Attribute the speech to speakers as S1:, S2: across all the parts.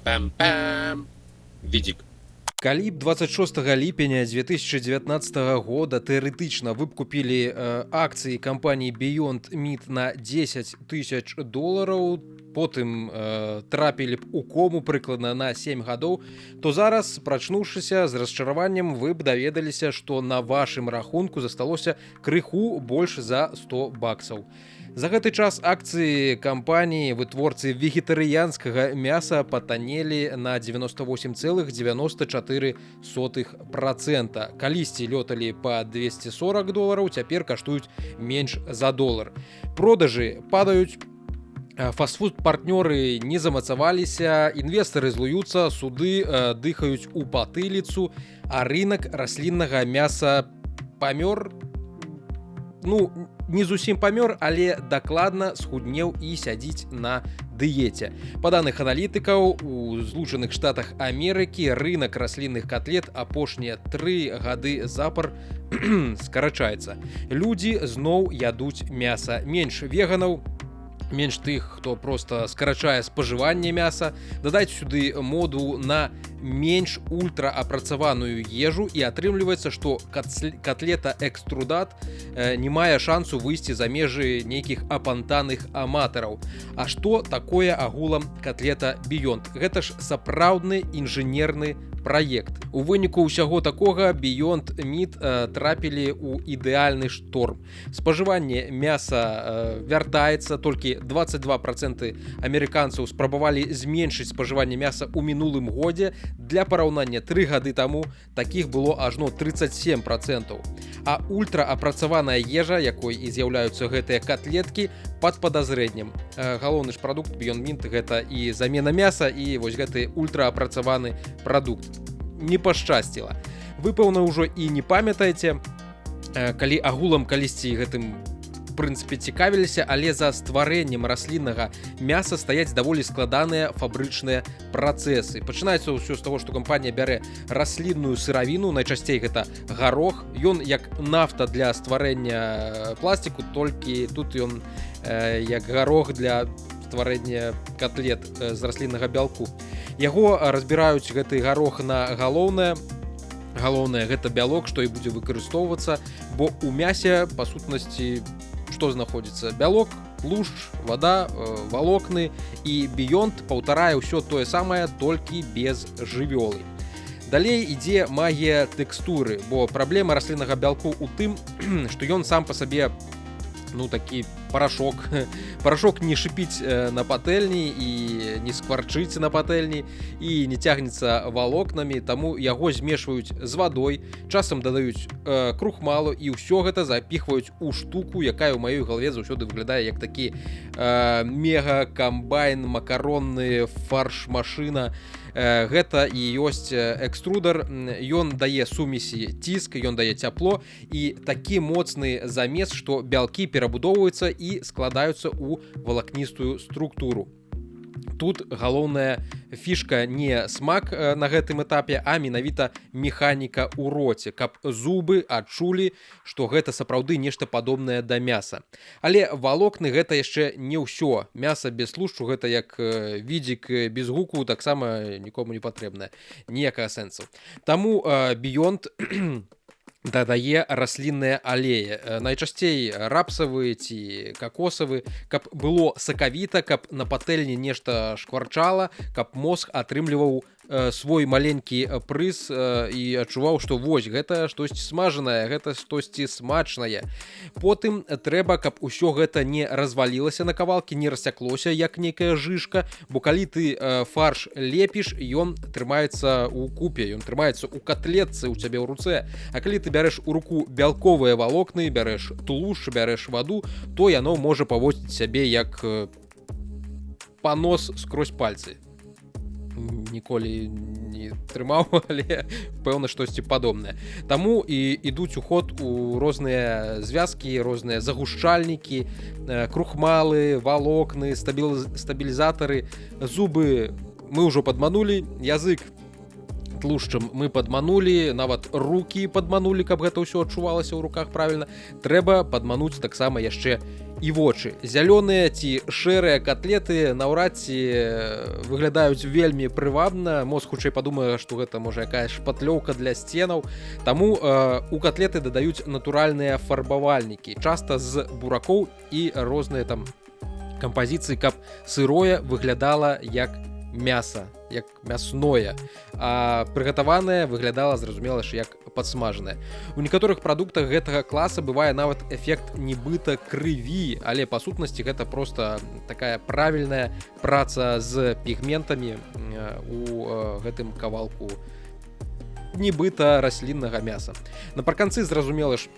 S1: Пам-пам-пам. Відзік.
S2: Калі б 26 ліпеня 2019 года тэарэтычна вы б купілі акцыі кампаніі Beyond Meat на $10 000, потым трапілі б у кому прыкладна на 7 гадоў, то зараз, прачнуўшыся з расчараваннем, вы б даведаліся, што на вашым рахунку засталося крыху больш за $100. За гэты час акцыі кампаніі вытворцы вегетарыянскага мяса патанелі на 98,94%. Калісьці лёталі па $240, цяпер каштуюць менш за $1. Продажы падаюць, фастфуд-партнёры не замацаваліся, інвестары злуюцца, суды дыхаюць у патыліцу, а рынак расліннага мяса памёр, не зусім памёр, але дакладна схуднеў і сядзіць на дыеце. Па даных аналітыкаў, у Злучаных Штатах Амерыкі рынак раслінных котлет апошнія 3 гады запар скарачаецца. Людзі зноў ядуць мяса. Менш веганаў, менш тых, хто проста скарачае спажыванне мяса. Дадаць сюды моду на менш ультраапрацаваную ежу, і атрымліваецца, што котлета экструдат не мае шансу выйсці за межы нейкіх апантаных аматараў. А што такое агулам котлета Beyond? Гэта ж сапраўдны інжынерны праект. У выніку ўсяго такога Beyond Meat трапілі ў ідэальны шторм. Спажыванне мяса вяртаецца, толькі 22% амерыканцаў спрабавалі зменшыць спажыванне мяса ў мінулым годзе. Для параўнання 3 гады таму такіх было ажно 37%. А ультраапрацаваная ежа, якой і з'яўляюцца гэтыя котлеткі, пад падазрэннем. Галоўны ж прадукт Beyond Meat гэта і замена мяса, і вось гэты ультраапрацаваны прадукт. Не пашчасціла. Вы, пэўна, ўжо і не памятаеце, калі агулам калісьці гэтым прынцыпе цікавіліся, але за стварэннем расліннага мяса стаяць даволі складаныя фабрычныя працэсы. Пачынаецца ўсё з таго, што кампанія бярэ раслінную сыравіну, найчасцей гэта гарох. Ён як нафта для стварэння пластику, толькі тут ён як гарох для стварэння котлет з расліннага бялку. Яго разбіраюць гэты гарох на галоўнае. Галоўнае гэта бялок, што і будзе выкарыстоўвацца, бо ў мясе, па сутнасці, што знаходзіцца? Бялок, тлушч, вада, валокны, і Beyond паўтарае ўсё тое самае, толькі без жывёлы. Далей ідзе магія тэкстуры, бо праблема расліннага бялку ў тым, што ён сам па сабе такі парашок. Парашок не шыпіць на патэльні і не скварчыць на патэльні і не цягнецца валокнамі, таму яго змешваюць з вадой, часам дадаюць крухмалу, і ўсё гэта запіхваюць у штуку, якая ў маёй галаве заўсёды выглядае як такі мега-камбайн, макаронны фарш-машына. Гэта і ёсць экструдар. Ён дае сумесі ціск, ён дае цяпло, і такі моцны замес, што бялкі перабудоўваюцца і складаюцца ў валакністую структуру. Тут галоўная фішка не смак на гэтым этапе, а менавіта механіка ў роце, каб зубы адчулі, што гэта сапраўды нешта падобнае да мяса. Але валокны гэта яшчэ не ўсё. Мяса без тлушчу гэта як відзік без гуку, таксама нікому не патрэбнае. Ніякага сэнсу. Таму Beyond дадае раслінныя алеі, найчасцей рапсавы ці какосавы, каб было сакавіта, каб на патэльні нешта шкварчала, каб мозг атрымліваў свой маленькі прыз і адчуваў, што вось, гэта штосьці смажанае, гэта штосьці смачнае. Потым трэба, каб усё гэта не развалілася на кавалкі, не рассяклося, як нейкая жышка, бо калі ты фарш лепіш, ён трымаецца ў купе, ён трымаецца ў котлетцы ў цябе ў руцэ. А калі ты бярэш у руку бялковыя валокны, бярэш тлушч, бярэш ваду, то яно можа паводзіць сябе як панос скрозь пальцы. Ніколі не трымаў, але пэўна штосьці падобнае. Таму і ідуць у ход у розныя звязкі, розныя загушчальнікі, крухмалы, валокны, стабілізатары. Зубы мы ўжо падманулі, язык тлушчам мы падманулі, нават рукі падманулі, каб гэта ўсё адчувалася ў руках правільна. Трэба падмануць таксама яшчэ і вочы. Зялёныя ці шэрыя катлеты наўрад ці выглядаюць вельмі прывабна. Мозг хутчэй падумае, што гэта можа якая шпатлёўка для сценаў. Таму у катлеты дадаюць натуральныя фарбавальнікі, часта з буракоў і розныя там кампазіцыі, каб сырое выглядала як мяса, як мясное, а прыгатаванае выглядала, зразумела ж, як падсмажанае. У некаторых прадуктах гэтага класа бывае нават эфект нібыта крыві, але па сутнасці гэта проста такая правільная праца з пігментамі у гэтым кавалку нібыта расліннага мяса. Напрыканцы, зразумела ж,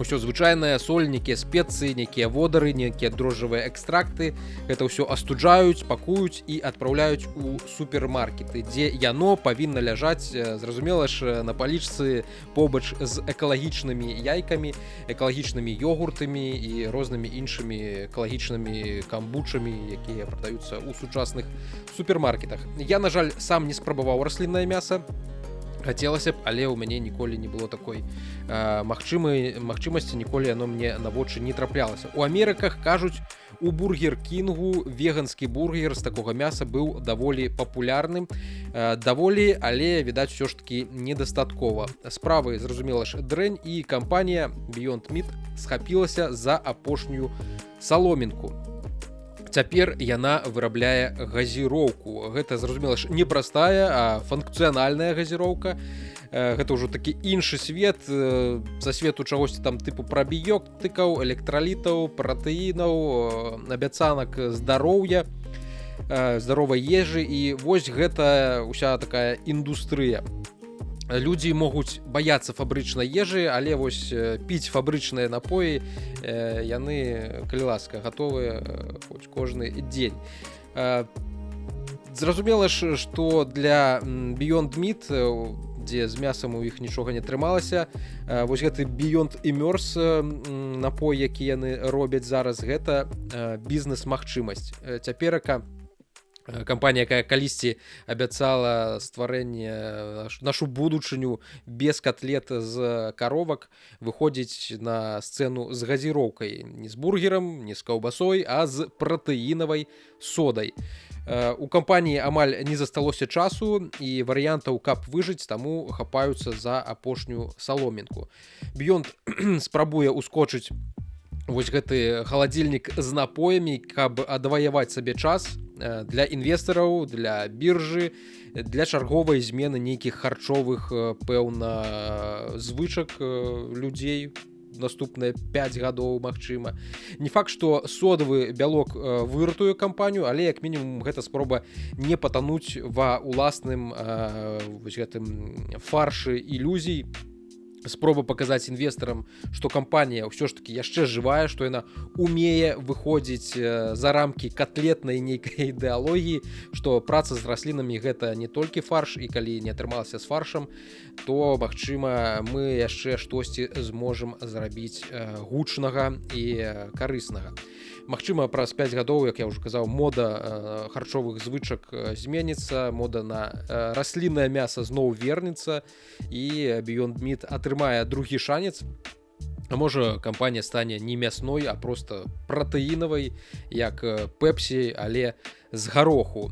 S2: усё звычайнае, соль, некія спецыі, некія водары, некія дрожжавыя экстракты. Гэта ўсё астуджаюць, пакуюць і адпраўляюць у супермаркеты, дзе яно павінна ляжаць, зразумела ж, на палічцы побач з экалагічнымі яйкамі, экалагічнымі ёгуртамі і рознымі іншымі экалагічнымі камбучамі, якія прадаюцца ў сучасных супермаркетах. Я, на жаль, сам не спрабаваў расліннае мяса. Хацелася б, але ў мяне ніколі не было такой магчымасці, ніколі яно мне на вочы не траплялася. У Амерыках, кажуць, у Бургер Кінгу веганскі бургер з такога мяса быў даволі папулярным. Даволі, але, відаць, усё ж такі недастаткова. Справы, зразумела ж, дрэнь, і кампанія Beyond Meat схапілася за апошнюю саломінку. Цяпер яна вырабляе газіроўку. Гэта, зразумела ж, не простая, а функцыянальная газіроўка. Гэта ўжо такі іншы свет, за свету чагосьці там тыпу прабіётыкаў, электралітаў, пратэінаў, абяцанак здароўя, здаровай ежы. І вось гэта ўся такая індустрыя. Людзі могуць баяцца фабрычнай ежы, але вось піць фабрычныя напоі яны, калі ласка, гатовыя хоць кожны дзень. Зразумела ж, што для Beyond Meat, дзе з мясам у іх нічога не атрымалася, вось гэты Beyond Immerse напой, які яны робяць зараз, гэта бізнес-магчымасць. Цяперака кампанія, якая калісьці абяцала стварэнне нашу будучыню без катлет з каровак, выходзіць на сцэну з газіроўкай. Не з бургерам, не з каўбасой, а з пратэінавай содай. У кампаніі амаль не засталося часу і варыянтаў, каб выжыць, таму хапаюцца за апошнюю саломінку. Beyond спрабуе ускочыць вось гэты халадзільнік з напоямі, каб адваяваць сабе час для інвестараў, для біржы, для чарговай змены нейкіх харчовых, пэўна, звычак людзей наступныя 5 гадоў, магчыма. Не факт, што содавы бялок выратуе кампанію, але як мінімум гэта спроба не патануць ва ўласным вось гэтым фаршы ілюзій. Спроба паказаць інвестарам, што кампанія ўсё ж такі яшчэ жывая, што яна умее выходзіць за рамкі катлетнай нейкай ідэалогіі, што праца з раслінамі гэта не толькі фарш, і калі не атрымалася з фаршам, то, магчыма, мы яшчэ штосьці зможам зрабіць гучнага і карыснага. Магчыма, праз 5 гадоў, як я ўжо казаў, мода харчовых звычак зменіцца, мода на расліннае мяса зноў вернецца, і Beyond Meat атрымае другі шанец. А можа, кампанія стане не мясной, а проста пратэінавай, як Pepsi, але з гароху.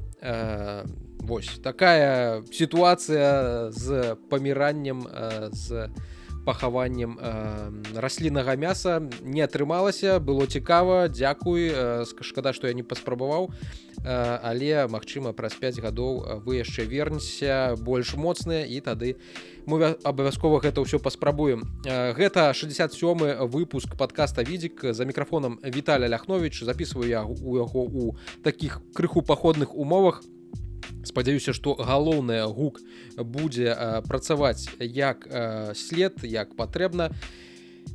S2: Вось такая сітуацыя з паміраннем, з пахаваннем расліннага мяса не атрымалася, было цікава, дзякуй, шкада, што я не паспрабаваў, але, магчыма, праз 5 гадоў вы яшчэ вернецеся больш моцныя, і тады мы абавязкова гэта ўсё паспрабуем. Гэта 67-й выпуск падкаста «Відзік». За мікрафонам Віталя Ляхновіч. Запісваю я яго ў такіх крыху паходных умовах. Спадзяюся, што галоўны гук будзе працаваць як след, як патрэбна.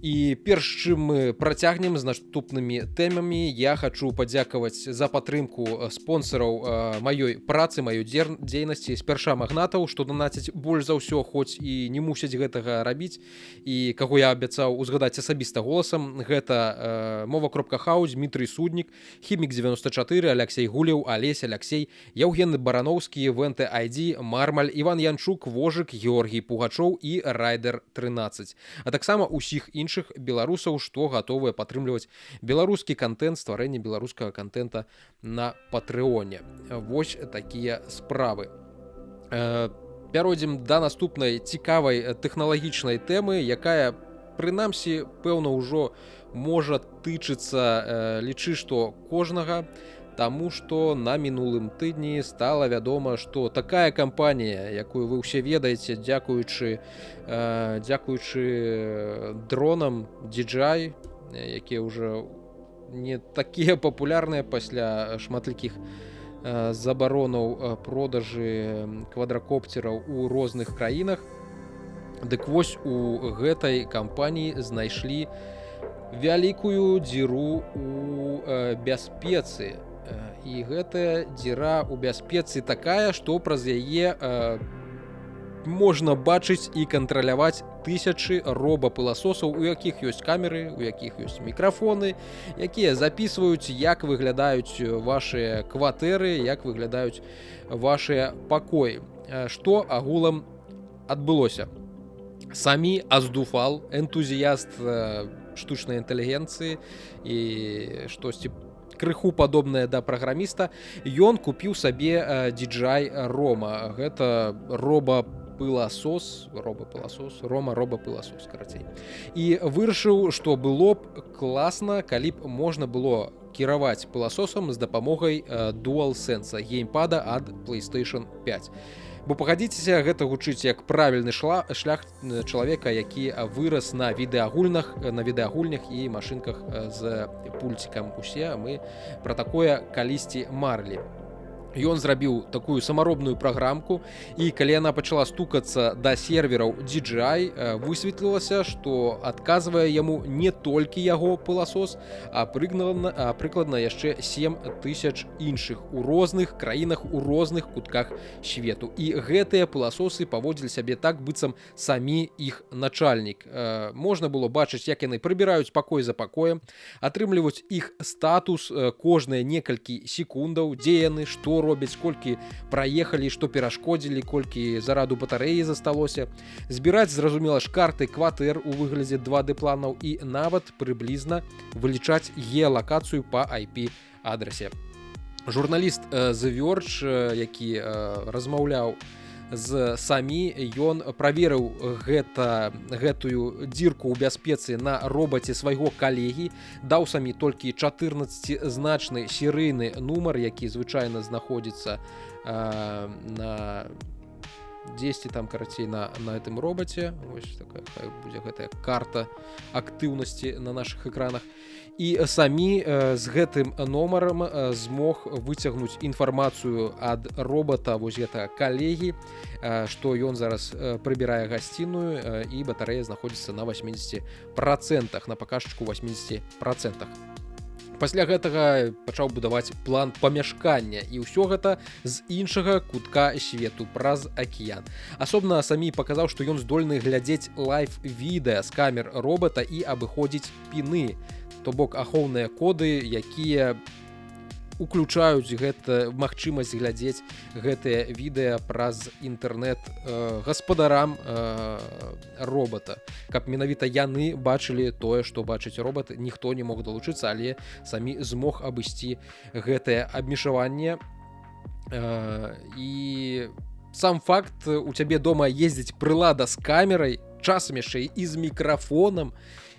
S2: І перш чым мы працягнем з наступнымі тэмамі, я хачу падзякаваць за падтрымку спонсараў маёй працы, маёй дзейнасці, спярша магнатаў, што данацяць больш за ўсё, хоць і не мусяць гэтага рабіць, і каго я абяцаў узгадаць асабіста голасам. Гэта Мова.хау, Дмітрый Суднік, Хімік 94, Алексей Гулеў, Алесь, Алексей, Яўген Барановскі, Венте ID, Мармаль, Іван Янчук, Вожык, Георгій Пугачоў і Райдер 13. А таксама ўсіх іншых беларусаў, што гатовыя падтрымліваць беларускі контент, стварэнне беларускага контента на Патрэоне. Вось такія справы. Пяройдзем да наступнай цікавай тэхналагічнай тэмы, якая прынамсі пэўна ўжо можа тычыцца, лічы, што кожнага. Таму што на мінулым тыдні стала вядома, што такая кампанія, якую вы ўсе ведаеце, дзякуючы дронам DJI, якія ўжо не такія папулярныя пасля шматлікіх забаронаў продажы квадракоптераў у розных краінах. Дык вось у гэтай кампаніі знайшлі вялікую дзіру у бяспецы. І гэтая дзіра ў бяспецы такая, што праз яе можна бачыць і кантраляваць тысячы робапыласосаў, у якіх ёсць камеры, у якіх ёсць мікрафоны, якія запісваюць, як выглядаюць вашыя кватэры, як выглядаюць вашыя пакоі. Што агулам адбылося? Самі Аздуфал, энтузіяст штучнай інтэлігенцыі і штосьці крыху падобнае да праграміста, ён купіў сабе DJI Roma. Гэта робапыласос, робапыласос, карацей. І вырашыў, што было б класна, калі б можна было кіраваць пыласосам з дапамогай DualSense, геймпада ад PlayStation 5. Бо пагадзіцеся, гэта гучыць як правільны шлях чалавека, які вырас на відэагульнях і машынках з пульцікам. Усе мы пра такое калісьці марылі. Ён зрабіў такую самаробную праграмку, і калі яна пачала стукацца да сервераў DJI, высветлілася, што адказвае яму не толькі яго пыласос, а прыкладна яшчэ 7000 іншых у розных краінах, у розных кутках свету. І гэтыя пыласосы паводзілі сябе так, быццам самі іх начальнік. Можна было бачыць, як яны прыбіраюць пакой за пакоем, атрымліваюць іх статус кожныя некалькі секундаў, дзе яны, што робяць, колькі праехалі, што перашкодзілі, колькі зараду батарэі засталося, збіраць, зразумела ж, карты кватэр у выглядзе 2D-планаў і нават прыблізна вылічаць геалакацыю па IP-адрасе. Журналіст The Verge, які размаўляў з самі, ён праверыў гэтую дзірку ў бяспецы на робаце свайго калегі, даў самі толькі 14-значны серыйны нумар, які звычайна знаходзіцца на 10 там, карацей, на гэтым робаце. Вось такая будзе гэтая карта актыўнасці на нашых экранах. І самі з гэтым нумарам змог выцягнуць інфармацыю ад робата, вось гэта калегі, што ён зараз прыбірае гасціную і батарэя знаходзіцца на 80%, на паказчыку 80%. Пасля гэтага пачаў будаваць план памяшкання, і ўсё гэта з іншага кутка свету, праз акіян. Асобна самі паказаў, што ён здольны глядзець лайв-відэа з камер робата і абыходзіць піны, то бок ахоўныя коды, якія уключаюць магчымасць глядзець гэтыя відэа праз інтэрнэт гаспадарам робата, каб менавіта яны бачылі тое, што бачыць робат. Ніхто не мог далучыцца, але самі змог абысці гэтае абмежаванне. І сам факт, у цябе дома ездзіць прылада з камерай, часам яшчэ і з мікрафонам,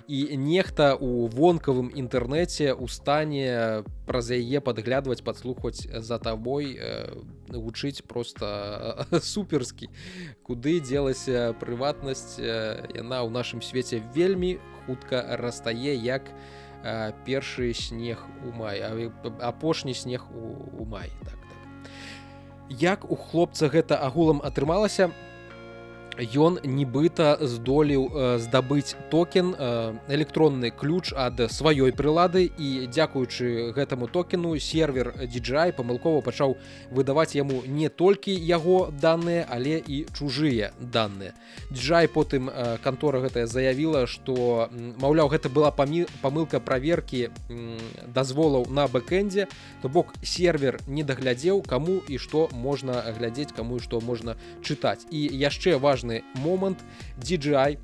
S2: і нехта ў вонкавым інтэрнэце у стане праз яе падглядваць, падслухаць за табой, гучыць проста суперскі. Куды дзелася прыватнасць, яна ў нашым свеце вельмі хутка растае, як першы снег у маі, апошні снег у маі. Так. Як у хлопца гэта агулам атрымалася? ён нібыта здолеў здабыць токен, электронны ключ ад сваёй прылады, і дзякуючы гэтаму токену сервер DJI памылкова пачаў выдаваць яму не толькі яго даныя, але і чужыя даныя. DJI потым кантора гэтая заявіла, што, маўляў, гэта была памылка праверкі дазволаў на бэкэндзе, то бок сервер не даглядзеў, каму і што можна глядзець, каму і што можна чытаць. І яшчэ важны момант, DJI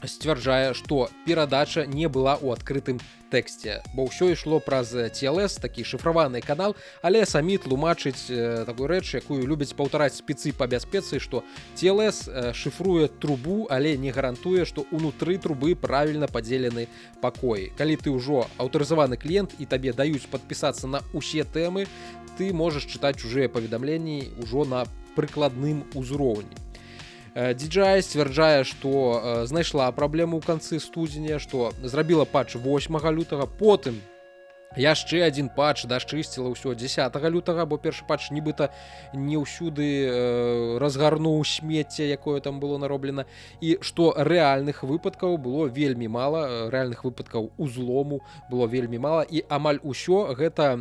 S2: сцвярджае, што перадача не была ў адкрытым тэксце, бо ўсё ішло праз TLS, такі шыфраваны канал, але самі тлумачыць такую рэч, якую любяць паўтараць спецы па бяспецы, што TLS шыфруе трубу, але не гарантуе, што ўнутры трубы правільна падзелены пакоі. Калі ты ўжо аўтарызаваны кліент і табе даюць падпісацца на ўсе тэмы, ты можаш чытаць чужыя паведамленні ўжо на прыкладным узроўні. DJI сцвярджае, што знайшла праблему ў канцы студзеня, што зрабіла патч 8 лютага, потым яшчэ адзін патч дачысціла ўсё 10 лютага, бо першы патч нібыта не ўсюды разгарнуў смецце, якое там было нароблена, і што рэальных выпадкаў было вельмі мала, рэальных выпадкаў узлому было вельмі мала, і амаль усё гэта,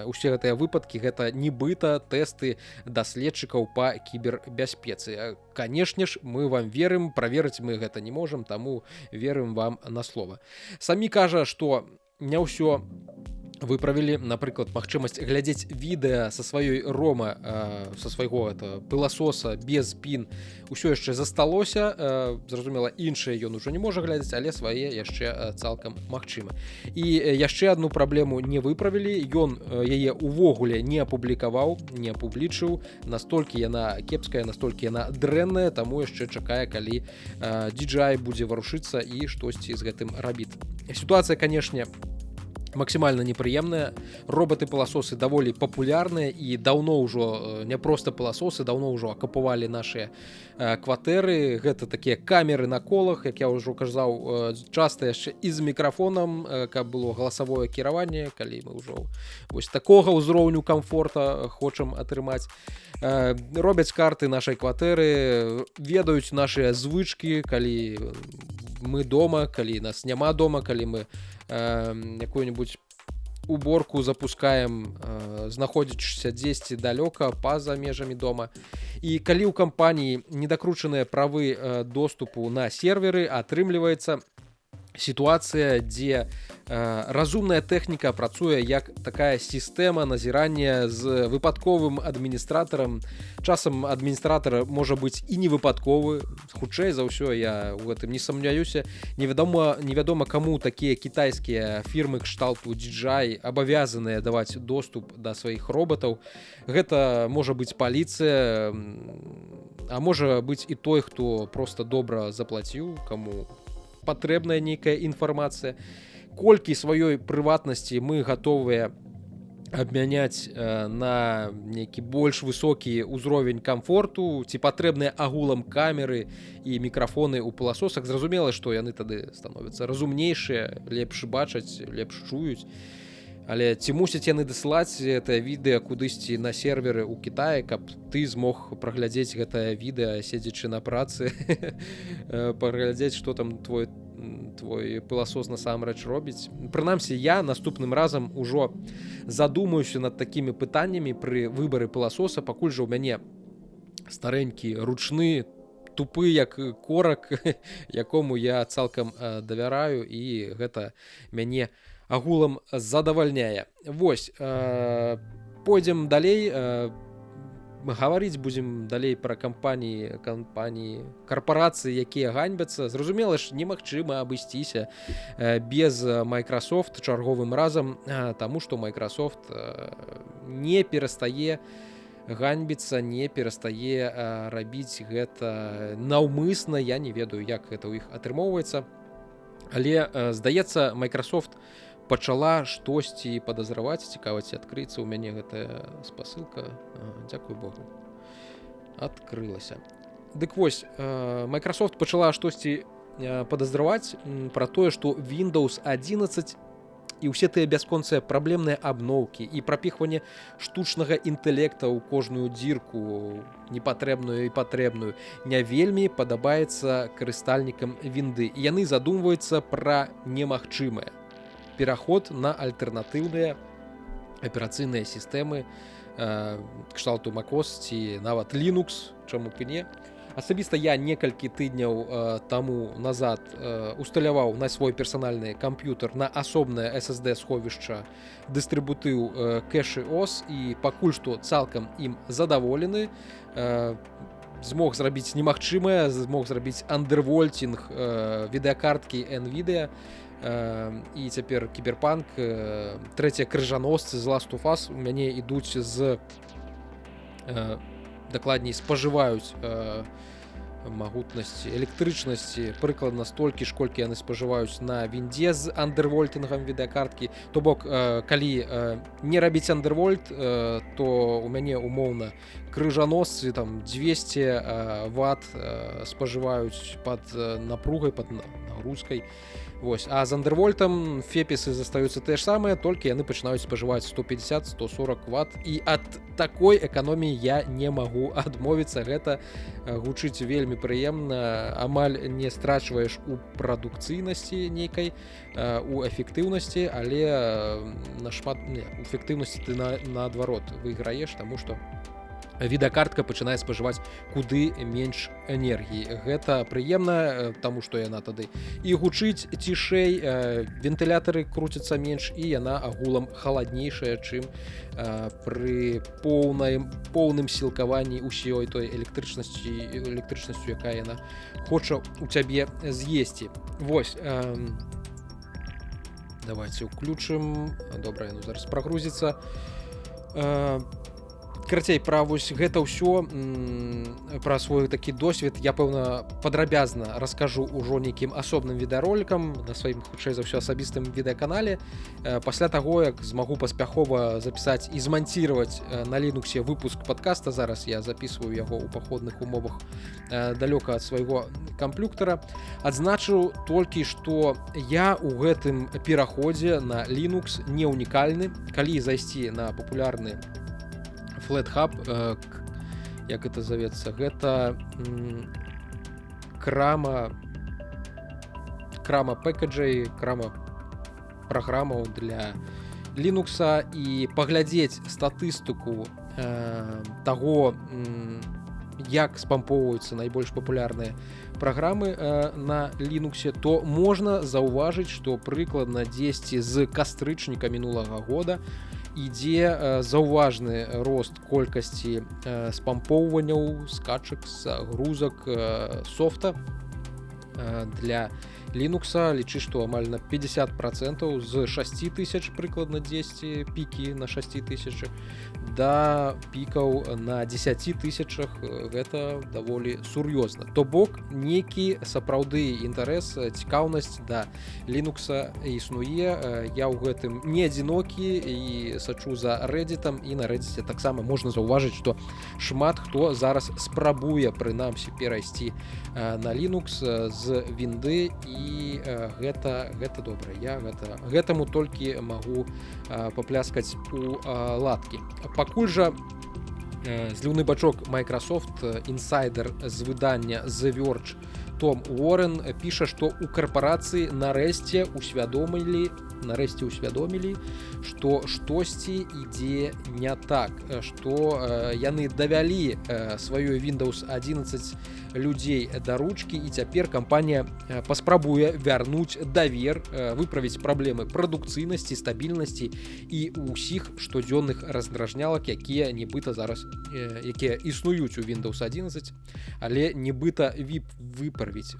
S2: усе гэтыя выпадкі, гэта нібыта тэсты даследчыкаў па кібербяспецы. Канешне ж, мы вам верым, праверыць мы гэта не можам, таму верым вам на слова. Самі кажа, што не ўсё выправілі, напрыклад, магчымасць глядзець відэа са сваёй рома, са свайго пыласоса без пін усё яшчэ засталося, зразумела, іншае ён ужо не можа глядзець, але свае яшчэ цалкам магчыма. І яшчэ адну праблему не выправілі, ён яе увогуле не апублікаваў, не апублічыў, настолькі яна кепская, настолькі яна дрэнная, таму яшчэ чакае, калі DJI будзе варушыцца і штосьці з гэтым рабіць. Сітуацыя, канешне, максімальна непрыемная. Роботы-пыласосы даволі папулярныя і даўно ўжо не проста пыласосы, даўно ўжо акупавалі нашыя кватэры. Гэта такія камеры на колах, як я ўжо казаў, часта яшчэ і з мікрафонам, каб было галасавое кіраванне, калі мы ўжо вось такога ўзроўню камфорта хочам атрымаць. Робяць карты нашай кватэры, ведаюць нашыя звычкі, калі мы дома, калі нас няма дома, калі мы якую-нибудь уборку запускаем, знаходзячыся дзесьці далёка па-за межамі дома. І калі ў кампаніі недакручаныя правы доступу на серверы, атрымліваецца сітуацыя, дзе разумная тэхніка працуе як такая сістэма назірання з выпадковым адміністратарам. Часам адміністратар можа быць і не выпадковы, хутчэй за ўсё, я ў гэтым не сумняюся. Невядома каму такія кітайскія фірмы кшталту DJI абавязаныя даваць доступ да сваіх роботаў. Гэта можа быць паліцыя, а можа быць і той, хто проста добра заплаціў, каму патрэбная нейкая інфармацыя. Колькі сваёй прыватнасці мы гатовыя абмяняць на нейкі больш высокі ўзровень камфорту, ці патрэбныя агулам камеры і мікрафоны ў пыласосах. Зразумела, што яны тады становяцца разумнейшыя, лепш бачаць, лепш чуюць. Але ці мусяць яны дасылаць гэтае відэа кудысьці на серверы ў Кітаі, каб ты змог праглядзець гэтае відэа, седзячы на працы, праглядзець, што там твой пыласос насамрэч робіць. Прынамсі, я наступным разам ужо задумаюся над такімі пытаннямі пры выбары пыласоса, пакуль жа ў мяне старэнькі, ручны, тупы як корак, якому я цалкам давяраю, і гэта мяне агулам задавальняе. Вось, пойдзем далей, гаварыць будзем далей пра кампаніі, карпорацыі, якія ганьбяцца. Зразумела ж, немагчыма абысціся без Microsoft чарговым разам, таму што Microsoft не перастае ганьбіцца, не перастае рабіць гэта наўмысна. Я не ведаю, як гэта ў іх атрымоўваецца, але, здаецца, Microsoft пачала штосьці падазраваць. Цікава, ці адкрыецца ў мяне гэтая спасылка. Дзякуй Богу, адкрылася. Дык вось, Microsoft пачала штосьці падазраваць пра тое, што Windows 11 і ўсе тыя бясконцыя праблемныя абноўкі і прапіхванне штучнага інтэлекта ў кожную дзірку непатрэбную і патрэбную не вельмі падабаецца карыстальнікам вінды. Яны задумваюцца пра немагчымае. Пераход на альтэрнатыўныя аперацыйныя сістэмы кшталту macOS ці нават Linux, чаму б і не. Асабіста я некалькі тыдняў таму назад усталяваў на свой персанальны камп'ютар на асобнае SSD сховішча дыстрыбутыў кэшы OS і пакуль што цалкам ім задаволены. Змог зрабіць немагчымае, змог зрабіць андервольтінг відэакарткі NVIDIA, і цяпер кіберпанк, трэція крыжаносцы з Last of Us у мяне ідуць з дакладней спажываюць магутнасці электрычнасці прыкладна столькі ж, колькі яны спажываюць на віндзе з андервольтынгам відэакарткі. То бок калі не рабіць андервольт, то у мяне умоўна крыжаносцы там 200 Вт спажываюць пад напругай, пад нагрузкай. Вось. А з андервольтам фепісы застаюцца тыя ж самыя, толькі яны пачынаюць спажываць 150-140 Вт. І ад такой эканоміі я не магу адмовіцца. Гэта гучыць вельмі прыемна. Амаль не страчваеш у прадукцыйнасці нейкай, у эфектыўнасці, але нашмат эфектыўнасці ты наадварот выйграеш, таму што відэакартка пачынае спажываць куды менш энергіі. Гэта прыемна, таму што яна тады і гучыць цішэй, вентылятары круцяцца менш, і яна агулам халаднейшая, чым пры поўным сілкаванні ўсёй той электрычнасцю, якая яна хоча у цябе з'есці. Вось. Давайте ўключым. Добра, яно зараз прагрузіцца. Карацей, пра вось гэта ўсё, пра свой такі досвед я, пэўна, падрабязна раскажу ўжо нейкім асобным відэаролікам на сваім, хутчэй за ўсё, асабістым відэаканале. Пасля таго, як змагу паспяхова запісаць і зманціраваць на Linux выпуск падкаста, зараз я записываю яго ў паходных умовах далёка ад свайго камп'ютара, адзначу толькі, што я ў гэтым пераходзе на Linux не ўнікальны. Калі зайсці на папулярны FlatHub, як это завецца, гэта крама пэкэджэй, крама праграмаў для Linux, і паглядзець статыстыку таго, як спампоўваюцца найбольш папулярныя праграмы на Linux, то можна заўважыць, што прыкладна дзесьці з кастрычніка мінулага года ідзе заўважны рост колькасці спампоўванняў, скачак, загрузак софта для Linux. Лічы, што амаль на 50% з 6 тысяч прыкладна 10 пікі на 6 тысяч да пікаў на 10 тысячах. Гэта даволі сур'ёзна. То бок нейкі сапраўды інтарэс, цікаўнасць да Linux існуе. Я ў гэтым не адзінокі і сачу за Reddit'ам, і на Reddit'е таксама можна заўважыць, што шмат хто зараз спрабуе прынамсі перайсці на Linux з вінды, і гэта добра. Я гэтаму толькі магу папляскаць у ладкі. Пакуль жа зліўны бачок Microsoft, інсайдер з выдання The Verge Том Уоррен піша, што ў карпарацыі нарэшце ўсвядомілі, што штосьці ідзе не так, што яны давялі сваёй Windows 11 людзей да ручкі, і цяпер кампанія паспрабуе вярнуць давер, выправіць праблемы прадукцыйнасці, стабільнасці і ўсіх штодзённых раздражнялак, якія нібыта зараз існуюць у Windows 11, але нібыта выправіць,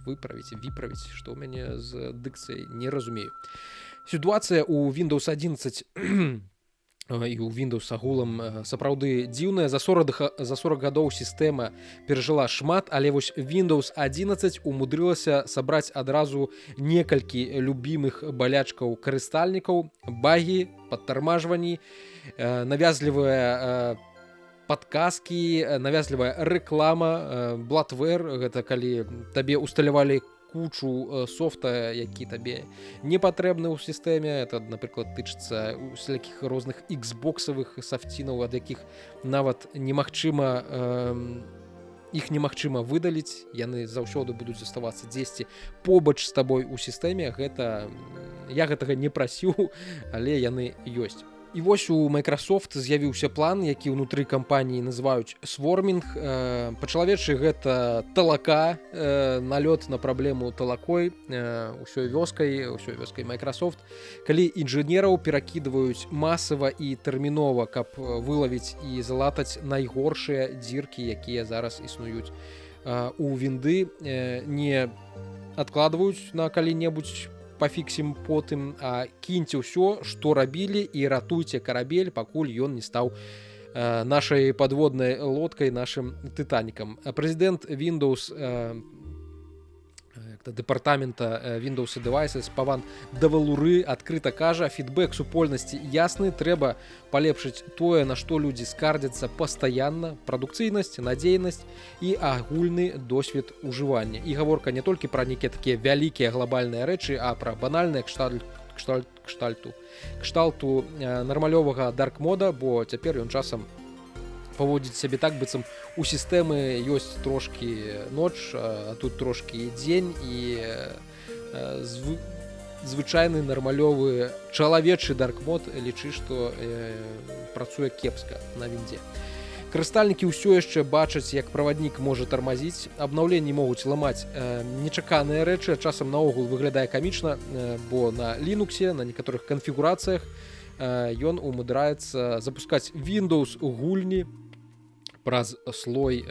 S2: што ў мяне з дыкцыяй не разумею. Сітуацыя ў Windows 11 і ў Windows агулам сапраўды дзіўная. За 40 гадоў сістэма перажыла шмат, але вось Windows 11 умудрылася сабраць адразу некалькі любімых балячкаў карыстальнікаў: багі, падтармажванні, навязлівая падказкі, навязлівая рэклама, блатвер — гэта калі табе усталявалі кучу софта, які табе не патрэбны ў сістэме. Это, напрыклад, тычыцца усялякіх розных Xbox-авых софтінаў, ад якіх нават немагчыма іх немагчыма выдаліць, яны заўсёды будуць заставацца дзесьці побач з табой у сістэме. Гэта я гэтага не прасіў, але яны ёсць. І вось у Microsoft з'явіўся план, які ўнутры кампаніі называюць свормінг. Па-чалавечы гэта талака, налёт на праблему талакой ўсёй вёскай Microsoft. Калі інжынераў перакідваюць масава і тэрмінова, каб вылавіць і залатаць найгоршыя дзіркі, якія зараз існуюць у вінды, не адкладваюць на калі-небудзь пафіксім потым, а кіньце ўсё, што рабілі, і ратуйце карабель, пакуль ён не стаў нашай падводнай лодкай, нашым тытанікам. Прэзідэнт Windows дэпартамента Windows Devices Паван Давалуры адкрыта кажа: фідбэк супольнасці ясны, трэба палепшыць тое, на што людзі скардзяцца пастаянна, прадукцыйнасць, надзейнасць і агульны досвед ужывання. І гаворка не толькі пра нейкія такія вялікія глобальныя рэчы, а пра банальныя кшталту нармалёвага дарк-мода, бо цяпер ён часам паводзіць сябе так, быццам у сістэмы ёсць трошкі ноч, а тут трошкі дзень, і звычайны нармалёвы чалавечы дарк-мод лічы, што працуе кепска на віндзе. Карыстальнікі ўсё яшчэ бачаць, як праваднік можа тармазіць, абнаўленні могуць ламаць нечаканыя рэчы, часам наогул выглядае камічна, бо на Linux, на некаторых канфігурацыях ён умудряецца запускаць Windows гульні праз слой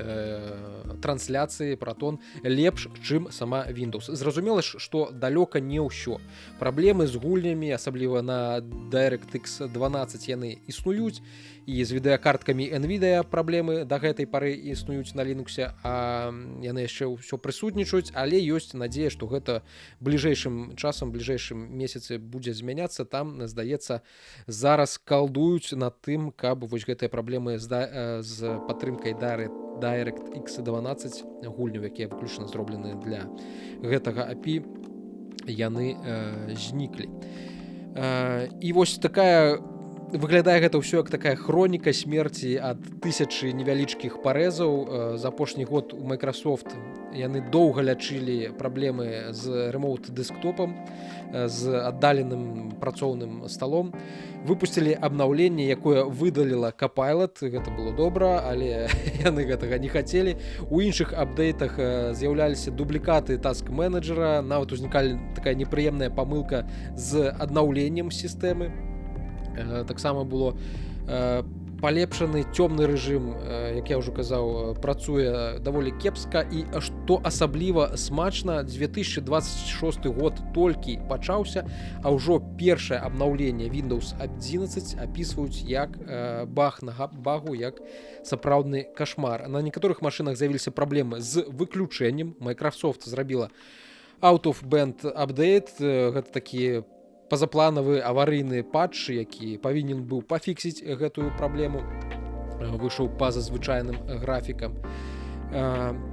S2: трансляцыі Proton лепш, чым сама Windows. Зразумела ж, што далёка не ўсё. Праблемы з гульнямі, асабліва на DirectX 12, яны існуюць, і з відэакарткамі NVIDIA праблемы да гэтай пары існуюць на Linux, а яны яшчэ ўсё прысутнічаюць, але ёсць надзея, што гэта бліжэйшым часам, бліжэйшым месяцы будзе змяняцца. Там, здаецца, зараз калдуюць над тым, каб вось гэтыя праблемы з падтрымкай DirectX 12 гульняў, якія выключна зроблены для гэтага API, яны зніклі. І вось такая выглядае гэта ўсё як такая хроніка смерці ад тысячы невялічкіх парэзаў. За апошні год у Microsoft яны доўга лячылі праблемы з ремоут-дэсктопам, з аддаленым працоўным сталом. Выпусцілі абнаўленне, якое выдаліла Copilot. Гэта было добра, але яны гэтага не хацелі. У іншых апдэйтах з'яўляліся дублікаты таск-менеджера, нават узнікала такая непрыемная памылка з аднаўленнем сістэмы. Таксама было палепшаны цёмны рэжым, як я ўжо казаў, працуе даволі кепска, і што асабліва смачна, 2026 год толькі пачаўся, а ўжо першае абнаўленне Windows 11 апісваюць як баг на багу, як сапраўдны кашмар. На некаторых машынах з'явіліся праблемы з выключэннем. Microsoft зрабіла out of band update, гэта такі пазапланавы аварыйны патч, які павінен быў пафіксіць гэтую праблему, выйшаў па-за звычайным графікам.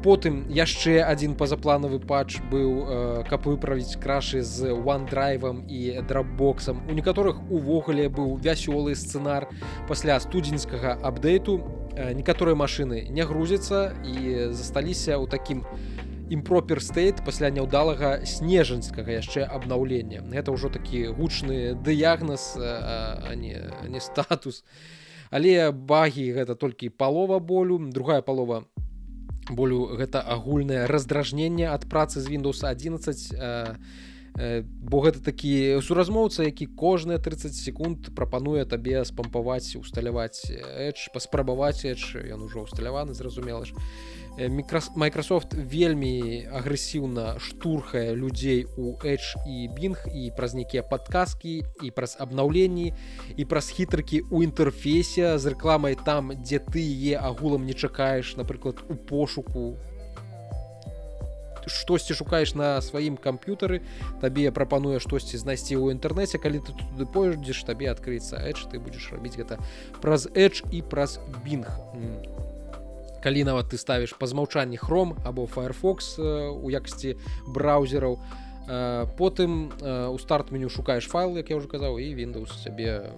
S2: Потым яшчэ адзін пазапланавы патч быў, каб выправіць крашы з OneDrive і Dropbox. У некаторых увогуле быў вясёлы сцэнар пасля студзеньскага апдэйту. Некаторыя машыны не грузяцца і засталіся ў такім improper state пасля няўдалага снежаньскага яшчэ абнаўлення. Гэта ўжо такі гучны дыягназ, а не статус. Але багі гэта толькі палова болю. Другая палова болю гэта агульнае раздражненне ад працы з Windows 11, бо гэта такі суразмоўца, які кожныя 30 секунд прапануе табе спампаваць, усталяваць Edge, паспрабаваць Edge, ён ужо усталяваны, зразумела ж. Microsoft вельмі агрэсіўна штурхае людзей у Edge і Bing, і праз нейкія падказкі, і праз абнаўленні, і праз хітрыкі ў інтэрфейсе з рэкламай там, дзе ты яе агулам не чакаеш, напрыклад, у пошуку. Штосьці шукаеш на сваім камп'ютары, табе прапануе штосьці знайсці ў інтэрнэце, калі ты туды пойдзеш, табе адкрыецца Edge, ты будзеш рабіць гэта праз Edge і праз Bing. калі нават ты ставіш па змаўчанні Chrome або Firefox у якасці браузераў, потым у старт-меню шукаеш файл, як я ўжо казаў, і Windows сябе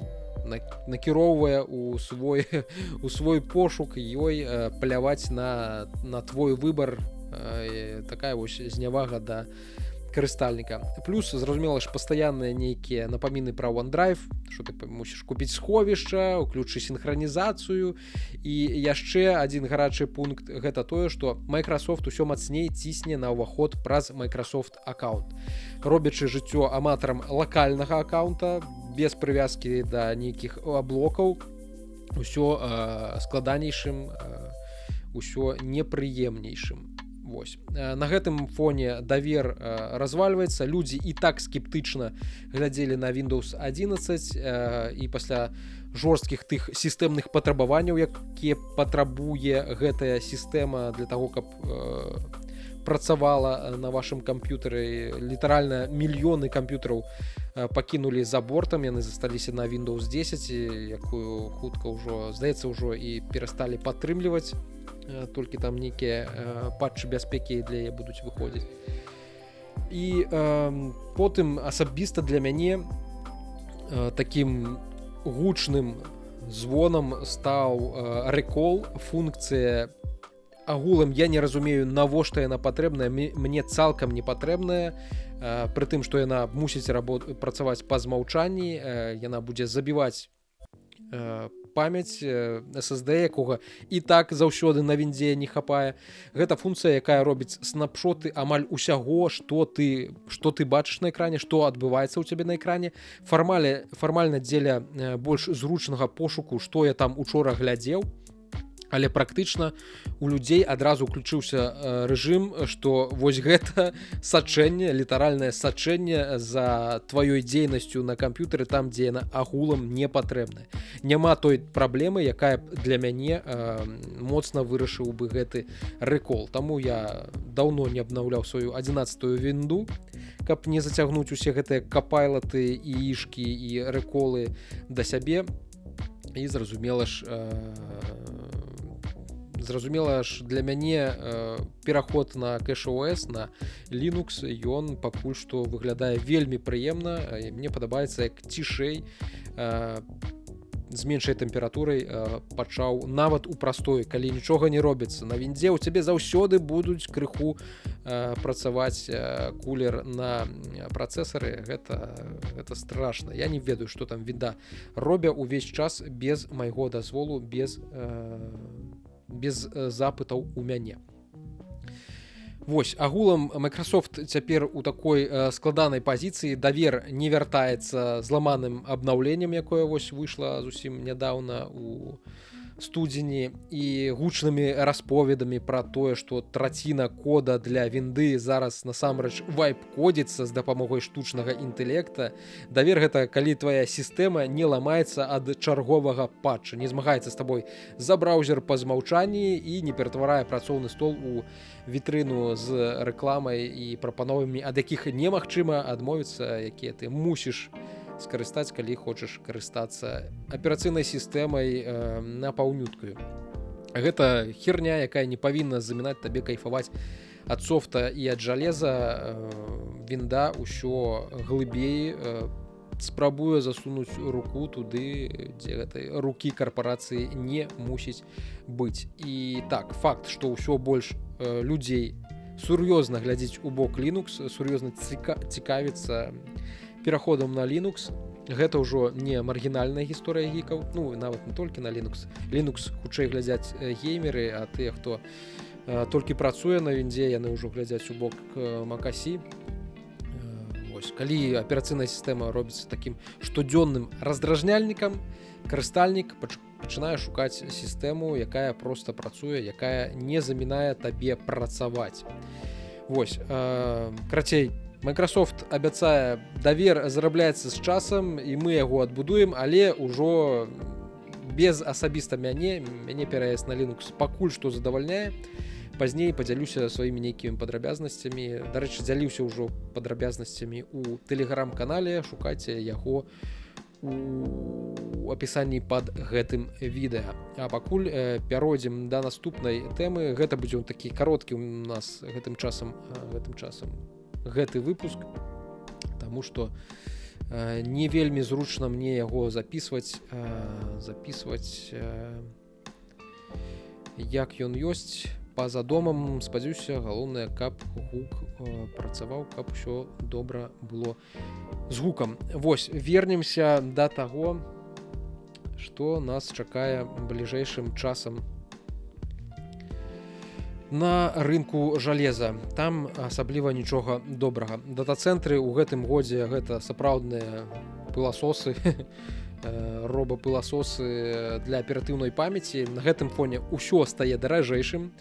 S2: накіроўвае у свой пошук, ёй пляваць на твой выбар. Такая вось знявага да карыстальніка. Плюс, зразумела ж, пастаянныя нейкія напаміны пра OneDrive, што ты мусіш купіць сховішча, уключы сінхранізацыю. І яшчэ адзін гарачы пункт — гэта тое, што Microsoft усё мацней цісне на ўваход праз Microsoft аккаунт, робячы жыццё аматарам лакальнага аккаунта без прывязкі да нейкіх блокаў усё складанейшым, усё непрыемнейшым. Вось. На гэтым фоне давер развальваецца. Людзі і так скептычна глядзелі на Windows 11 і пасля жорсткіх тых сістэмных патрабаванняў, якія патрабуе гэтая сістэма для таго, каб працавала на вашым камп'ютары. Літаральна мільёны камп'ютараў пакінулі за бортам, яны засталіся на Windows 10, якую хутка ўжо, здаецца, ўжо і перасталі падтрымліваць. Толькі там нейкія патчы бяспекі для яе будуць выходзіць. І потым асабіста для мяне такім гучным звонам стаў Recall, функцыя. Агулам я не разумею, навошта яна патрэбная, мне цалкам не патрэбная, пры тым, што яна мусіць працаваць па змаўчанні, яна будзе забіваць памяць SSD, якога і так заўсёды на віндзе не хапае. Гэта функцыя, якая робіць снапшоты амаль усяго, што ты бачыш на экране, што адбываецца ў цябе на экране. Фармальна дзеля больш зручнага пошуку, што я там учора глядзеў. Але практычна у людзей адразу уключыўся рэжым, што вось гэта сачэнне, літаральнае сачэнне за тваёй дзейнасцю на камп'ютары там, дзе яна агулам не патрэбная. Няма той праблемы, якая для мяне моцна вырашыў бы гэты Recall. Таму я даўно не абнаўляў сваю 11-ю вінду, каб не зацягнуць усе гэтыя капайлаты і ішкі і рэколы да сябе. І зразумела ж для мяне пераход на CashOS, на Linux, ён пакуль што выглядае вельмі прыемна. Мне падабаецца, як цішэй, з меншай тэмпературай пачаў нават у прастоі, калі нічога не робіцца. На віндзе ў цябе заўсёды будуць крыху працаваць кулер на працэсары. Гэта страшна. Я не ведаю, што там вінда робя ўвесь час без майго дазволу, без запытаў у мяне. Вось, агулам Microsoft цяпер у такой складанай пазіцыі. Давер не вяртаецца зламаным абнаўленнем, якое вось выйшла зусім нядаўна у студзені, і гучнымі расповедамі пра тое, што траціна кода для вінды зараз насамрэч вайп-кодзіцца з дапамогай штучнага інтэлекта. Давер — гэта калі твая сістэма не ламаецца ад чарговага патча, не змагаецца з табой за браузер па змаўчанні і не ператварае працоўны стол у вітрыну з рэкламай і прапановамі, ад якіх немагчыма адмовіцца, якія ты мусіш скарыстаць, калі хочаш карыстацца аперацыйнай сістэмай напаўнюткаю. Гэта херня, якая не павінна замінаць табе кайфаваць ад софта і ад жалеза. Вінда ўсё глыбей спрабуе засунуць руку туды, дзе гэтай рукі карпорацыі не мусіць быць. І так, факт, што ўсё больш людзей сур'ёзна глядзіць у бок Linux, сур'ёзна цікавіцца пераходам на Linux. Гэта ўжо не маргінальная гісторыя гікаў, ну нават не толькі на Linux. Linux хутчэй глядзяць геймеры, а тыя, хто толькі працуе на віндзе, яны ўжо глядзяць у бок Mac-OS. Вось, калі аперацыйная сістэма робіцца такім штодзённым раздражняльнікам, карыстальнік пачынае шукаць сістэму, якая проста працуе, якая не замінае табе працаваць. Вось, карацей, Microsoft абяцае, давер зарабляецца з часам, і мы яго адбудуем, але ўжо без асабіста мяне пераезд на Linux пакуль што задавальняе. Пазней падзялюся сваімі нейкімі падрабязнасцямі. Дарэчы, дзяліўся ўжо падрабязнасцямі ў тэлеграм-канале, шукайце яго у апісанні пад гэтым відэа. А пакуль пяройдзем да наступнай тэмы. Гэта будзе такі кароткі у нас гэтым часам гэты выпуск, таму што не вельмі зручна мне яго записваць, як ён ёсць па-за домам. Спадзяюся, галоўнае, каб гук працаваў, каб усё добра было з гукам. Вось, вернемся да таго, што нас чакае бліжэйшым часам на рынку жалеза. Там асабліва нічога добрага. Дата-цэнтры ў гэтым годзе гэта сапраўдныя пыласосы, робапыласосы для аператыўнай памяці. На гэтым фоне ўсё стае даражэйшым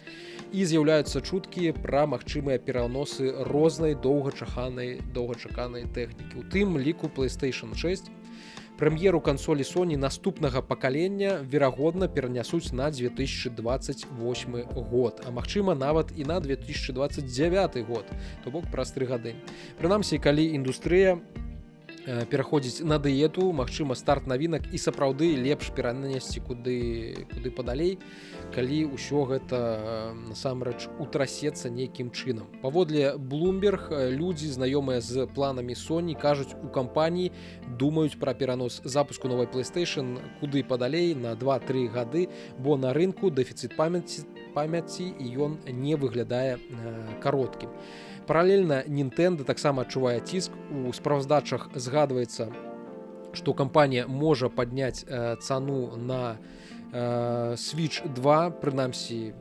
S2: і з'яўляюцца чуткі пра магчымыя пераносы рознай доўгачаканай тэхнікі. У тым ліку PlayStation 6. Прэм'еру кансолі Sony наступнага пакалення верагодна перанясуць на 2028 год, а магчыма нават і на 2029 год, то бок праз 3 гады. Прынамсі, калі індустрыя пераходзіць на дыету, магчыма, старт навінак і сапраўды лепш перанесці куды падалей, калі ўсё гэта насамрэч утрасецца нейкім чынам. Паводле Bloomberg, людзі, знаёмыя з планамі Sony, кажуць, у кампаніі думаюць пра перанос запуску новай PlayStation куды падалей на 2-3 гады, бо на рынку дэфіцыт памяці і ён не выглядае кароткім. Паралельна Nintendo таксама адчувае ціск. У справаздачах згадваецца, што кампанія можа падняць цану на Switch 2, прынамсі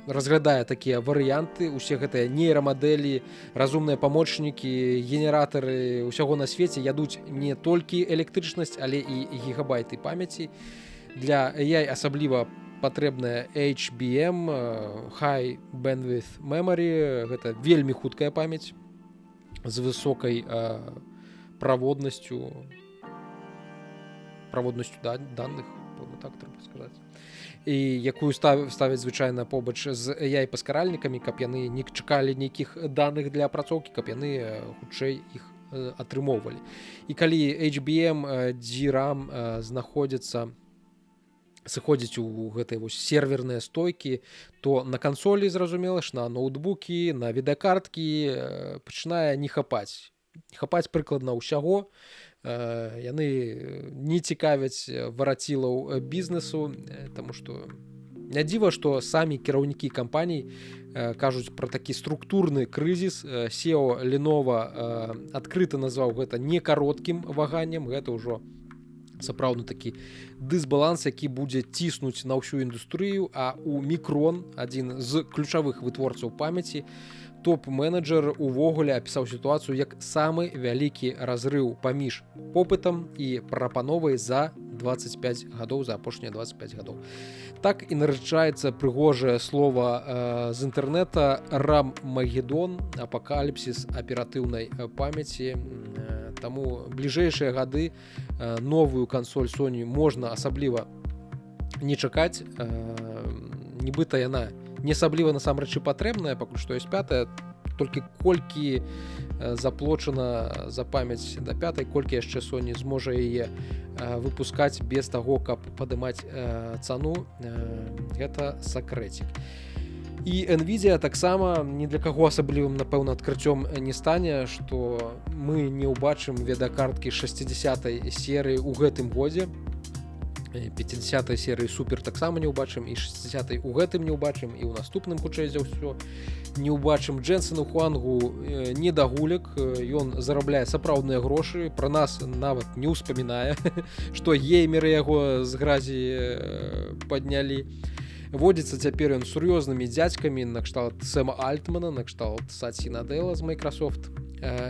S2: разглядае такія варыянты. Усе гэтыя нейрамадэлі, разумныя памочнікі, генератары ўсяго на свеце ядуць не толькі электрычнасць, але і гігабайты памяці. Для AI асабліва патрэбная HBM, High Bandwidth Memory, гэта вельмі хуткая памяць з высокай праводнасцю даных, так трэба сказаць, і якую ставяць звычайна побач з AI паскаральнікамі, каб яны не чакалі нейкіх даных для апрацоўкі, каб яны хутчэй іх атрымоўвалі. І калі HBM DRAM сыходзіць у гэтыя серверныя стойкі, то на кансолі, зразумела ж, на ноутбукі, на відэакарткі пачынае не хапаць. Хапаць прыкладна ўсяго. Яны не цікавяць варацілаў бізнесу, таму што не дзіва, што самі кіраўнікі кампаній кажуць пра такі структурны крызіс. CEO Lenovo адкрыта назваў гэта не кароткім ваганнем, гэта ўжо сапраўдны такі дысбаланс, які будзе ціснуць на ўсю індустрыю. А у Micron, адзін з ключавых вытворцаў памяці, топ-менеджер увогуле апісаў сітуацыю як самы вялікі разрыў паміж попытам і прапановай за 25 гадоў, за апошнія 25 гадоў. Так і нараджаецца прыгожае слова з інтэрнэта RAM-магедон, апакаліпсіс аператыўнай памяці. Таму бліжэйшыя гады новую кансоль Sony можна асабліва не чакаць. Нібыта яна не асабліва насамрэч і патрэбная, пакуль што ёсць 5-я, толькі колькі заплочана за памяць да 5-й, колькі яшчэ Sony зможа яе выпускаць без таго, каб падымаць цану, гэта сакрэцік. І Nvidia таксама ні для каго асаблівым, напэўна, адкрыццём не стане, што мы не ўбачым відэакарткі 60-й серыі ў гэтым годзе. 50-й серыі супер таксама не ўбачым, і 60-й у гэтым не ўбачым, і ў наступным, хутчэй за ўсё, не ўбачым. Джэнсену Хуангу не дагулек, ён зарабляе сапраўдныя грошы, пра нас нават не ўспамінае, што геймеры яго з гразі паднялі. Водзіцца цяпер ён сур'ёзнымі дзядзькамі накшталт Сэма Альтмана, накшталт Саці Надэла з Microsoft.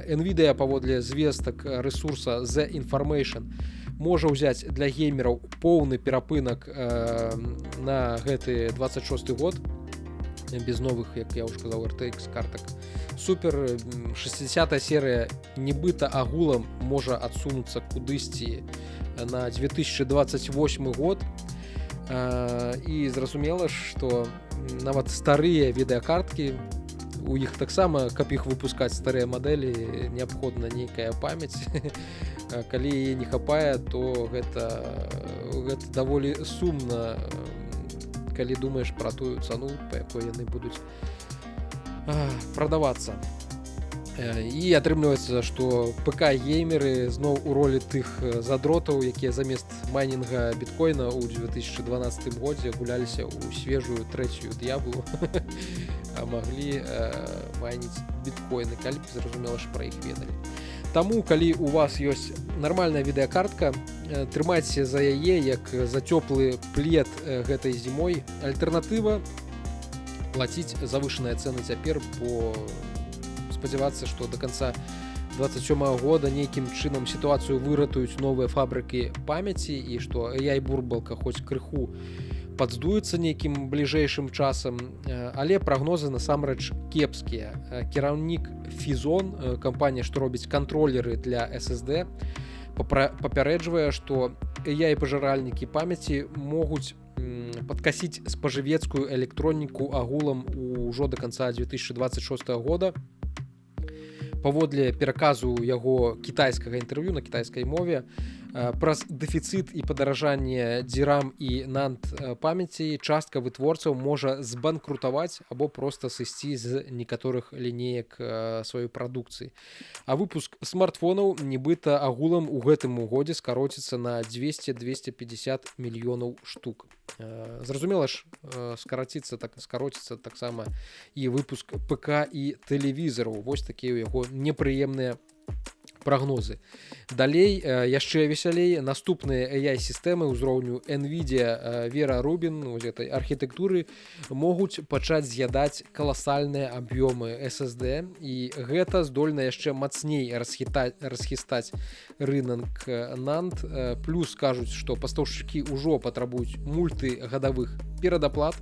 S2: Nvidia, паводле звестак рэсурса The Information, можа ўзяць для геймераў поўны перапынак на гэты 26 год, без новых, як я ўжо сказаў, RTX картак. Супер, 60-я серыя нібыта агулам можа адсунуцца кудысьці на 2028 год. І зразумела, што нават старыя відэакарткі у іх таксама, каб іх выпускаць старыя мадэлі, неабходна нейкая памяць. Калі яе не хапае, то гэта даволі сумна, калі думаеш пра тую цану, па якой яны будуць прадавацца. І атрымліваецца, што ПК-геймеры зноў у ролі тых задротаў, якія замест майнінга біткоіна ў 2012 годзе гуляліся ў свежую трэцюю д'яблу, а маглі майніць біткоіны, калі б зразумела, што пра іх ведалі. Таму, калі у вас ёсць нармальная відэакартка, трымайце за яе, як за цёплы плед гэтай зімой. Альтэрнатыва — плаціць завышаныя цэны цяпер, бо спадзявацца, што до конца 27 года нейкім чынам сітуацыю выратуюць новыя фабрыкі памяці і што AI-бурбалка хоць крыху падздуецца нейкім бліжэйшым часам, але прагнозы насамрэч кепскія. Кіраўнік Фізон, кампанія, што робіць кантролеры для SSD, папярэджвае, што AI-пажыральнікі памяці могуць падкасіць спажывецкую электроніку агулам ужо да канца 2026 года. Паводле пераказу яго кітайскага інтэрв'ю на кітайскай мове, праз дэфіцыт і падаражанне DRAM і NAND памяці частка вытворцаў можа збанкрутаваць або проста сысці з некаторых лінеек сваёй прадукцыі. А выпуск смартфонаў нібыта агулам у гэтым годзе скароціцца на 200-250 мільёнаў штук. Зразумела ж, скароціцца таксама і выпуск ПК і тэлевізараў. Вось такія ў яго непрыемныя прагнозы. Далей яшчэ весялей. Наступныя AI-сістэмы ўзроўню NVIDIA Vera Rubin гэтай архітэктуры могуць пачаць з'ядаць каласальныя аб'ёмы SSD, і гэта здольна яшчэ мацней расхістаць рынок NAND. Плюс кажуць, што пастаўшчыкі ўжо патрабуюць мультыгадавых перадаплат.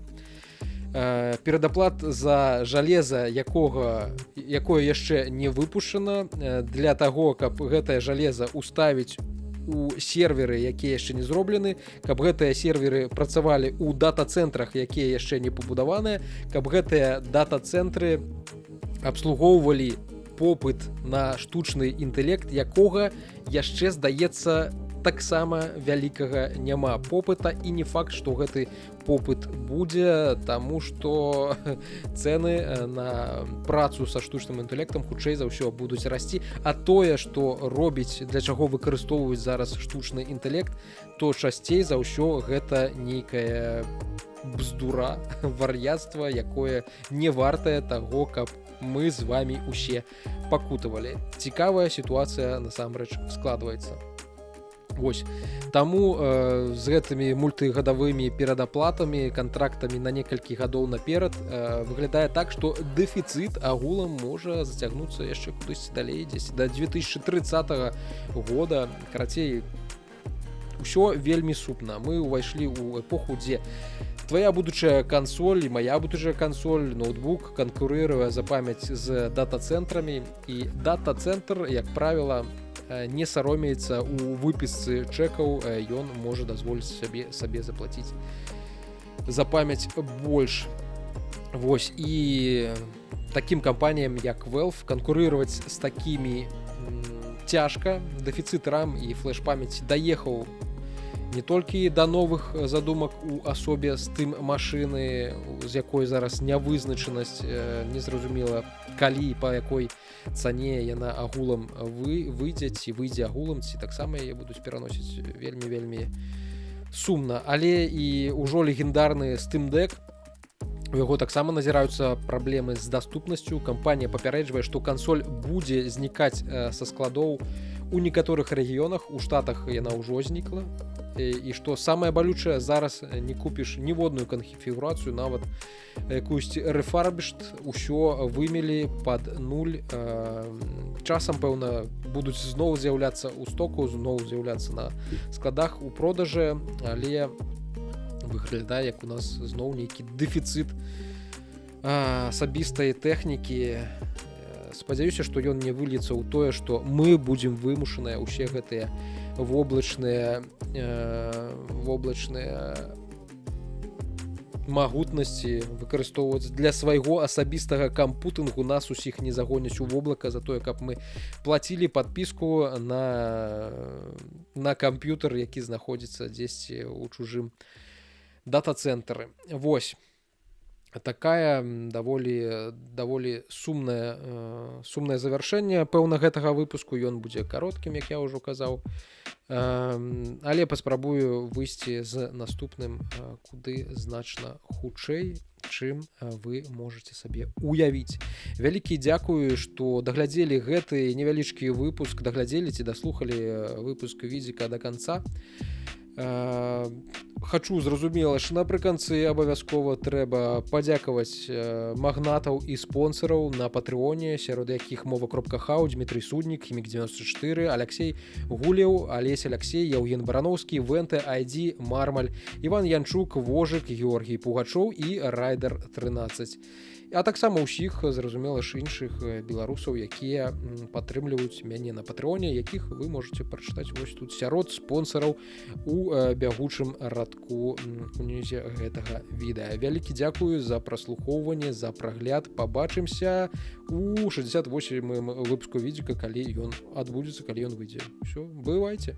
S2: Перадаплат за жалеза, якое яшчэ не выпушчана, для таго, каб гэтае жалеза ўставіць у серверы, якія яшчэ не зроблены, каб гэтыя серверы працавалі ў дата-цэнтрах, якія яшчэ не пабудаваныя, каб гэтыя дата-цэнтры абслугоўвалі попыт на штучны інтэлект, якога яшчэ, здаецца, таксама вялікага няма попыта, і не факт, што гэты попыт будзе, таму што цэны на працу са штучным інтэлектам хутчэй за ўсё будуць расці, а тое, што робіць, для чаго выкарыстоўваюць зараз штучны інтэлект, то часцей за ўсё гэта нейкая бздура, вар'яцтва, якое не вартае таго, каб мы з вамі усе пакутавалі. Цікавая сітуацыя насамрэч складваецца. Вось. Таму з гэтымі мультыгадавымі перадаплатамі, кантрактамі на некалькі гадоў наперад выглядае так, што дэфіцыт агулам можа зацягнуцца яшчэ кудысьці далей, дзесь да 2030 года. Карацей, усё вельмі супна. Мы ўвайшлі ў эпоху, дзе твоя будучая кансоль і мая будучая кансоль, ноутбук канкурыруе за памяць з дата-цэнтрамі, і дата-цэнтр, як правіла, не саромеецца у выпісцы чэкаў, ён можа дазволіць сабе заплаціць за памяць больш. Вось, і такім кампаніям, як Valve, канкурыраваць з такімі цяжка. Дэфіцыт RAM і флэш-памяці даехаў не толькі да новых задумак у асобе з тым машыны, з якой зараз нявызначанасць, незразумела, калі і па якой цане яна агулам выйдзе, ці выйдзе агулам, ці таксама яе будуць пераносіць вельмі сумна. Але і ўжо легендарны Steam Deck, у яго таксама назіраюцца праблемы з даступнасцю. Кампанія папярэджвае, што кансоль будзе знікаць са складоў у некаторых рэгіёнах. У Штатах яна ўжо знікла, і што самае балючае, зараз не купіш ніводную канфігурацыю, нават якусь refurbished, усё вымелі пад нуль. Часам, пэўна, будуць зноў з'яўляцца ў стоку, зноў з'яўляцца на складах у продажы, але выглядае, як у нас зноў нейкі дэфіцыт асабістай тэхнікі. Спадзяюся, што ён не выльецца ў тое, што мы будзем вымушаныя ўсе гэтыя воблачныя магутнасці выкарыстоўваць для свайго асабістага кампутынгу. Нас усіх не загоняць у воблака за тое, каб мы плацілі падпіску на камп'ютар, які знаходзіцца дзесьці ў чужым дата-цэнтры. Вось такая даволі сумнае завяршэнне пэўна гэтага выпуску. Ён будзе кароткім, як я ўжо казаў, але паспрабую выйсці з наступным куды значна хутчэй, чым вы можете сабе уявіць. Вялікі дзякую, што даглядзелі гэты невялічкі выпуск, даглядзелі ці даслухалі выпуск Відзіка да канца. Хачу, зразумела, што напрыканцы абавязкова трэба падзякаваць магнатаў і спонсараў на патрыоне, сярод якіх Мова.хау, Дмітрый Суднік, Хімік 94, Алексей Гулеў, Алесь Алексей, Яўген Барановскі, Венте, Айді, Мармаль, Іван Янчук, Вожык, Георгій Пугачоў і Райдер 13. А таксама ўсіх, зразумела ж, іншых беларусаў, якія падтрымліваюць мяне на патрыоне, якіх вы можете прачытаць вось тут сярод спонсараў у бягучым радку унізе гэтага відэа. Вялікі дзякую за праслухоўванне, за прагляд. Пабачымся у 68-м выпуску Відзіка, калі ён адбудзецца, калі ён выйдзе. Усё, бывайце.